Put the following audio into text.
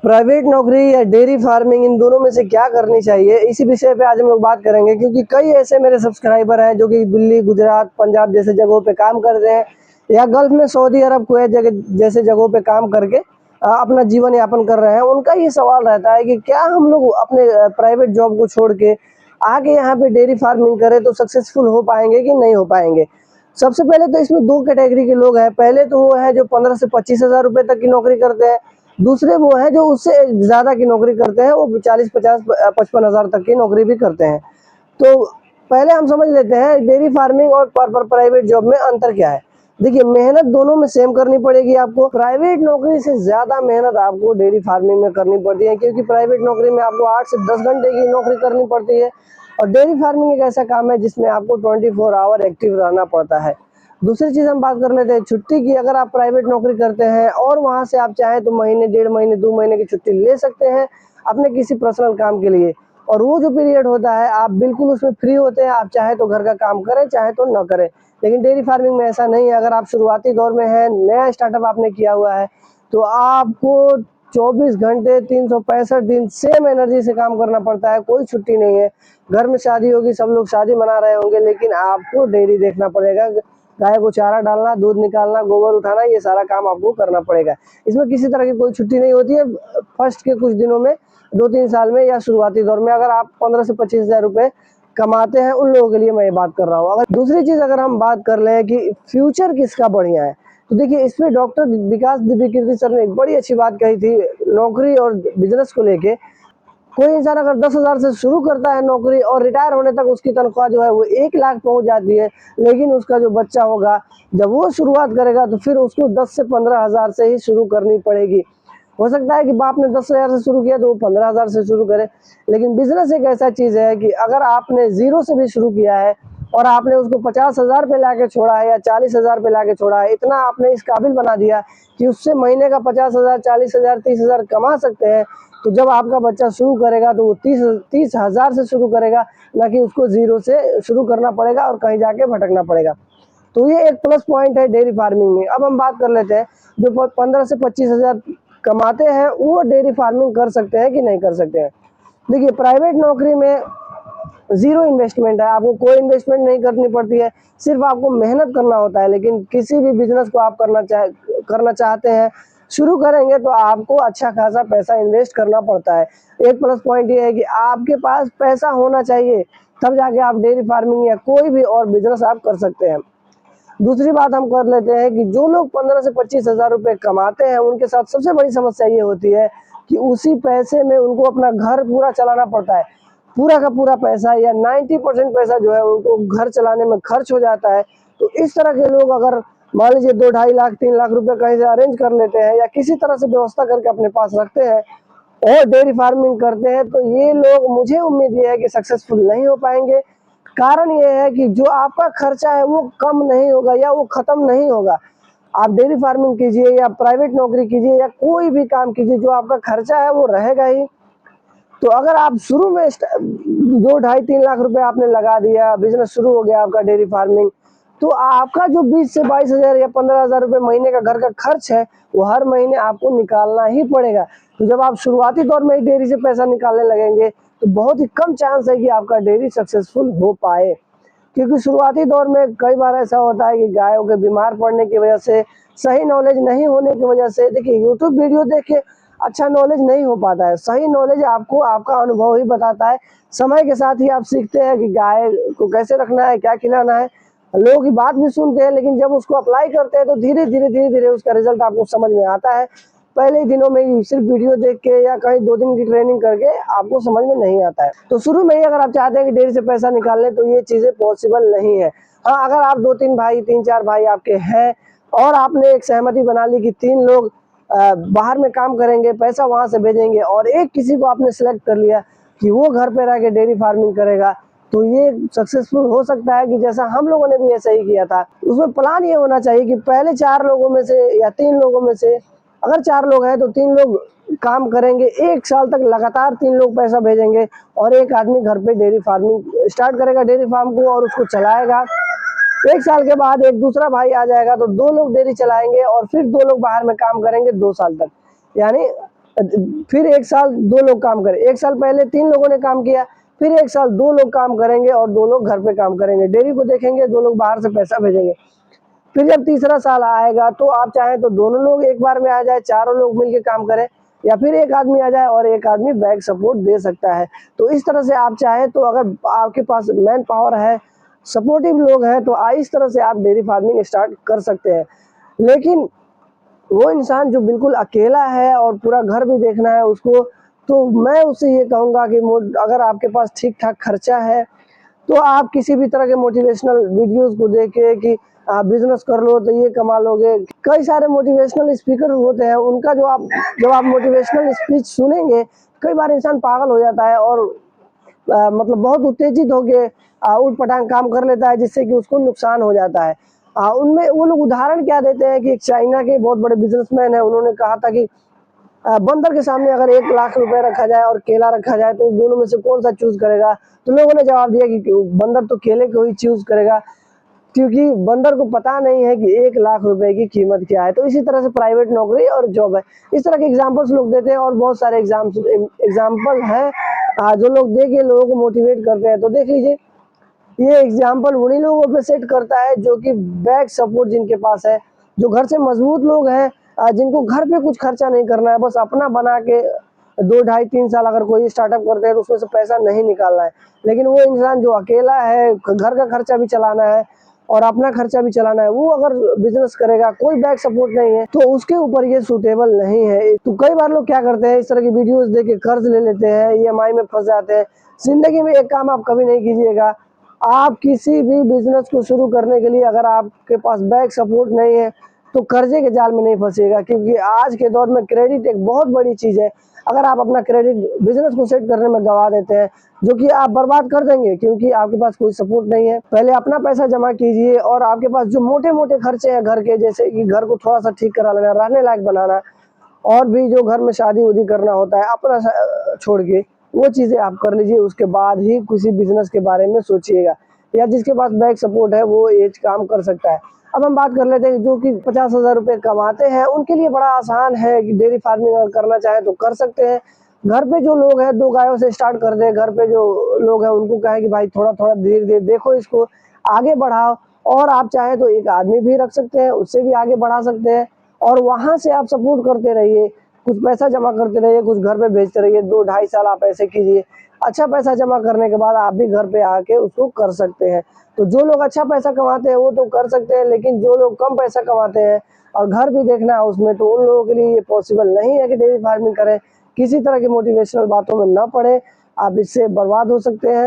Private नौकरी या dairy farming, इन दोनों में से क्या करनी चाहिए, इसी विषय पे आज हम लोग बात करेंगे। क्योंकि कई ऐसे मेरे सब्सक्राइबर हैं जो कि दिल्ली, गुजरात, पंजाब जैसे जगहों पे काम कर रहे हैं, या गल्फ में सऊदी अरब, कुवैत जगह जैसे जगहों पे काम करके अपना जीवन यापन कर रहे हैं। उनका ये सवाल रहता है कि क्या हम लोग अपने प्राइवेट जॉब को छोड़ के आके यहाँ पे डेयरी फार्मिंग करें तो सक्सेसफुल हो पाएंगे कि नहीं हो पाएंगे। सबसे पहले तो इसमें दो कैटेगरी के लोग हैं। पहले तो वो है जो 15 से 25 हज़ार रुपये तक की नौकरी करते हैं। दूसरे वो है जो उससे ज़्यादा की नौकरी करते हैं, वो 40, 50, 55 हज़ार तक की नौकरी भी करते हैं। तो पहले हम समझ लेते हैं डेयरी फार्मिंग और प्राइवेट जॉब में अंतर क्या है। देखिए, मेहनत दोनों में सेम करनी पड़ेगी आपको। प्राइवेट नौकरी से ज़्यादा मेहनत आपको डेयरी फार्मिंग में करनी पड़ती है, क्योंकि प्राइवेट नौकरी में आपको 8 से 10 घंटे की नौकरी करनी पड़ती है, और डेयरी फार्मिंग एक ऐसा काम है जिसमें आपको 24 आवर एक्टिव रहना पड़ता है। दूसरी चीज़ हम बात कर लेते हैं छुट्टी की। अगर आप प्राइवेट नौकरी करते हैं और वहाँ से आप चाहें तो महीने, 1.5 महीने, 2 महीने की छुट्टी ले सकते हैं अपने किसी पर्सनल काम के लिए, और वो जो पीरियड होता है आप बिल्कुल उसमें फ्री होते हैं। आप चाहे तो घर का काम करें, चाहे तो न करें। लेकिन डेयरी फार्मिंग में ऐसा नहीं है। अगर आप शुरुआती दौर में हैं, नया स्टार्टअप आपने किया हुआ है, तो आपको 24 घंटे 365 दिन सेम एनर्जी से काम करना पड़ता है। कोई छुट्टी नहीं है। घर में शादी होगी, सब लोग शादी मना रहे होंगे, लेकिन आपको डेयरी देखना पड़ेगा। गाय को चारा डालना, दूध निकालना, गोबर उठाना, ये सारा काम आपको करना पड़ेगा। इसमें किसी तरह की कोई छुट्टी नहीं होती है। फर्स्ट के कुछ दिनों में, 2-3 साल में या शुरुआती दौर में, अगर आप 15 से 25 हज़ार रुपये कमाते हैं, उन लोगों के लिए मैं ये बात कर रहा हूँ। अगर दूसरी चीज़ अगर हम बात कर लें कि फ्यूचर किसका बढ़िया है, तो देखिए, इसमें डॉक्टर विकास दिव्यकीर्ति सर ने एक बड़ी अच्छी बात कही थी नौकरी और बिजनेस को लेके। कोई इंसान अगर 10 हज़ार से शुरू करता है नौकरी, और रिटायर होने तक उसकी तनख्वाह जो है वो 1 लाख पहुंच जाती है, लेकिन उसका जो बच्चा होगा, जब वो शुरुआत करेगा तो फिर उसको 10 से 15 हज़ार से ही शुरू करनी पड़ेगी। हो सकता है कि बाप ने 10 हज़ार से शुरू किया तो वो 15 हज़ार से शुरू करे। लेकिन बिजनेस एक ऐसा चीज़ है कि अगर आपने ज़ीरो से भी शुरू किया है और आपने उसको 50 हज़ार पे लाके छोड़ा है या 40 हज़ार पे लाके छोड़ा है, इतना आपने इस काबिल बना दिया कि उससे महीने का 50 हज़ार, 40 हज़ार, 30 हज़ार कमा सकते हैं, तो जब आपका बच्चा शुरू करेगा तो वो 30 हज़ार से शुरू करेगा, ना कि उसको ज़ीरो से शुरू करना पड़ेगा और कहीं जाके भटकना पड़ेगा। तो ये एक प्लस पॉइंट है डेयरी फार्मिंग में। अब हम बात कर लेते हैं जो 15 से 25 हज़ार कमाते हैं, वो डेयरी फार्मिंग कर सकते हैं कि नहीं कर सकते हैं। देखिए, प्राइवेट नौकरी में ज़ीरो इन्वेस्टमेंट है, आपको कोई इन्वेस्टमेंट नहीं करनी पड़ती है, सिर्फ आपको मेहनत करना होता है। लेकिन किसी भी बिजनेस को आप करना चाहते हैं, शुरू करेंगे, तो आपको अच्छा खासा पैसा इन्वेस्ट करना पड़ता है। एक प्लस पॉइंट ये है कि आपके पास पैसा होना चाहिए, तब जाके आप डेयरी फार्मिंग या कोई भी और बिजनेस आप कर सकते हैं। दूसरी बात हम कर लेते हैं कि जो लोग 15 से 25 हज़ार रुपये कमाते हैं, उनके साथ सबसे बड़ी समस्या ये होती है कि उसी पैसे में उनको अपना घर पूरा चलाना पड़ता है। पूरा का पूरा पैसा या 90% पैसा जो है उनको घर चलाने में खर्च हो जाता है। तो इस तरह के लोग अगर मान लीजिए 2 ढाई लाख, 3 लाख रुपए कहीं से अरेंज कर लेते हैं, या किसी तरह से व्यवस्था करके अपने पास रखते हैं और डेयरी फार्मिंग करते हैं, तो ये लोग, मुझे उम्मीद ये है कि सक्सेसफुल नहीं हो पाएंगे। कारण ये है कि जो आपका खर्चा है वो कम नहीं होगा या वो खत्म नहीं होगा। आप डेयरी फार्मिंग कीजिए या प्राइवेट नौकरी कीजिए या कोई भी काम कीजिए, जो आपका खर्चा है वो रहेगा ही। तो अगर आप शुरू में 2 ढाई 3 लाख रुपए आपने लगा दिया, बिजनेस शुरू हो गया आपका डेयरी फार्मिंग, तो आपका जो 20 से 22 हज़ार या 15 हज़ार रुपये महीने का घर का खर्च है, वो हर महीने आपको निकालना ही पड़ेगा। तो जब आप शुरुआती दौर में ही डेयरी से पैसा निकालने लगेंगे, तो बहुत ही कम चांस है कि आपका डेयरी सक्सेसफुल हो पाए। क्योंकि शुरुआती दौर में कई बार ऐसा होता है कि गायों के बीमार पड़ने की वजह से, सही नॉलेज नहीं होने की वजह से, देखिए, यूट्यूब वीडियो देख के अच्छा नॉलेज नहीं हो पाता है। सही नॉलेज आपको आपका अनुभव ही बताता है। समय के साथ ही आप सीखते हैं कि गाय को कैसे रखना है, क्या खिलाना है। लोगों की बात भी सुनते हैं, लेकिन जब उसको अप्लाई करते हैं तो धीरे धीरे उसका रिजल्ट आपको समझ में आता है। पहले ही दिनों में ही सिर्फ वीडियो देख के या कहीं 2 दिन की ट्रेनिंग करके आपको समझ में नहीं आता है। तो शुरू में ही अगर आप चाहते हैं कि डेयरी से पैसा निकाल लें, तो ये चीज़ें पॉसिबल नहीं है। हाँ, अगर आप 2-3 भाई, 3-4 भाई आपके हैं और आपने एक सहमति बना ली कि 3 लोग बाहर में काम करेंगे, पैसा वहाँ से भेजेंगे, और एक किसी को आपने सेलेक्ट कर लिया कि वो घर पे रह के डेयरी फार्मिंग करेगा, तो ये सक्सेसफुल हो सकता है कि जैसा हम लोगों ने भी ऐसा ही किया था। उसमें प्लान ये होना चाहिए कि पहले 4 लोगों में से या 3 लोगों में से, अगर 4 लोग हैं तो 3 लोग काम करेंगे, 1 साल तक लगातार 3 लोग पैसा भेजेंगे, और एक आदमी घर पे डेयरी फार्मिंग स्टार्ट करेगा, डेयरी फार्म को, और उसको चलाएगा। 1 साल के बाद एक दूसरा भाई आ जाएगा, तो 2 लोग डेयरी चलाएंगे, और फिर 2 लोग बाहर में काम करेंगे 2 साल तक। यानी फिर 1 साल 2 लोग काम करें, 1 साल पहले 3 लोगों ने काम किया, फिर 1 साल 2 लोग काम करेंगे और 2 लोग घर पे काम करेंगे, डेयरी को देखेंगे, 2 लोग बाहर से पैसा भेजेंगे। फिर जब तीसरा साल आएगा तो आप चाहें तो दोनों लोग एक बार में आ जाए, चारों लोग मिलके काम करें, या फिर एक आदमी आ जाए और एक आदमी बैक सपोर्ट दे सकता है। तो इस तरह से आप चाहें तो अगर आपके पास मैन पावर है, सपोर्टिव लोग हैं, तो इस तरह से आप डेयरी फार्मिंग स्टार्ट कर सकते हैं। लेकिन वो इंसान जो बिल्कुल अकेला है और पूरा घर भी देखना है उसको, तो मैं उससे ये कहूँगा कि अगर आपके पास ठीक-ठाक खर्चा है, तो आप किसी भी तरह के मोटिवेशनल वीडियोस को देख के कि बिजनेस कर लो तो ये कमा लोगे। कई सारे मोटिवेशनल स्पीकर होते हैं, उनका जब आप मोटिवेशनल स्पीच सुनेंगे, कई बार इंसान पागल हो जाता है और मतलब बहुत उत्तेजित होके ऊट-पटांग काम कर लेता है, जिससे कि उसको नुकसान हो जाता है। उनमें वो लोग उदाहरण क्या देते हैं कि एक चाइना के बहुत बड़े बिजनेसमैन हैं, उन्होंने कहा था कि बंदर के सामने अगर 1 लाख रुपए रखा जाए और केला रखा जाए तो दोनों में से कौन-सा चूज़ करेगा? तो लोगों ने जवाब दिया कि बंदर तो केले को ही चूज़ करेगा, क्योंकि बंदर को पता नहीं है कि 1 लाख रुपए की कीमत क्या है। तो इसी तरह से प्राइवेट नौकरी और जॉब है। इस तरह के एग्ज़ाम्पल्स लोग देते हैं और बहुत सारे एग्ज़ाम्पल हैं जो लोग दे के लोगों को मोटिवेट करते हैं। तो देख लीजिए, ये एग्जाम्पल उन्हीं लोगों पे सेट करता है जो कि बैक सपोर्ट जिनके पास है, जो घर से मजबूत लोग हैं, जिनको घर पे कुछ खर्चा नहीं करना है, बस अपना बना के 2 ढाई 3 साल अगर कोई स्टार्टअप करते हैं तो उसमें से पैसा नहीं निकालना है। लेकिन वो इंसान जो अकेला है, घर का खर्चा भी चलाना है और अपना खर्चा भी चलाना है, वो अगर बिजनेस करेगा, कोई बैक सपोर्ट नहीं है, तो उसके ऊपर ये सूटेबल नहीं है। तो कई बार लोग क्या करते हैं, इस तरह की वीडियोस देख के कर्ज ले लेते हैं, ईएमआई में फंस जाते हैं। जिंदगी में एक काम आप कभी नहीं कीजिएगा, आप किसी भी बिजनेस को शुरू करने के लिए अगर आपके पास बैक सपोर्ट नहीं है तो कर्जे के जाल में नहीं फंसिएगा, क्योंकि आज के दौर में क्रेडिट एक बहुत बड़ी चीज़ है। अगर आप अपना क्रेडिट बिजनेस को सेट करने में गंवा देते हैं, जो कि आप बर्बाद कर देंगे, क्योंकि आपके पास कोई सपोर्ट नहीं है। पहले अपना पैसा जमा कीजिए और आपके पास जो मोटे-मोटे खर्चे हैं घर के, जैसे कि घर को थोड़ा-सा ठीक करा लेना, रहने लायक बनाना, और भी जो घर में शादी-वादी करना होता है अपना छोड़ के, वो चीज़ें आप कर लीजिए। उसके बाद ही किसी बिज़नेस के बारे में सोचिएगा, या जिसके पास बैक सपोर्ट है वो ये काम कर सकता है। अब हम बात कर लेते हैं जो कि 50,000 रुपये कमाते हैं, उनके लिए बड़ा आसान है कि डेयरी फार्मिंग अगर करना चाहें तो कर सकते हैं। घर पे जो लोग हैं 2 गायों से स्टार्ट कर दें, घर पे जो लोग हैं उनको कहें कि भाई थोड़ा-थोड़ा धीरे-धीरे देखो, इसको आगे बढ़ाओ, और आप चाहें तो एक आदमी भी रख सकते हैं, उससे भी आगे बढ़ा सकते हैं, और वहाँ से आप सपोर्ट करते रहिए, कुछ पैसा जमा करते रहिए, कुछ घर पे भेजते रहिए, 2 ढाई साल आप ऐसे कीजिए। अच्छा पैसा जमा करने के बाद आप भी घर पे आके उसको कर सकते हैं। तो जो लोग अच्छा पैसा कमाते हैं वो तो कर सकते हैं, लेकिन जो लोग कम पैसा कमाते हैं और घर भी देखना है उसमें, तो उन लोगों के लिए ये पॉसिबल नहीं है कि डेयरी फार्मिंग करें। किसी तरह की मोटिवेशनल बातों में ना पड़े, आप इससे बर्बाद हो सकते हैं।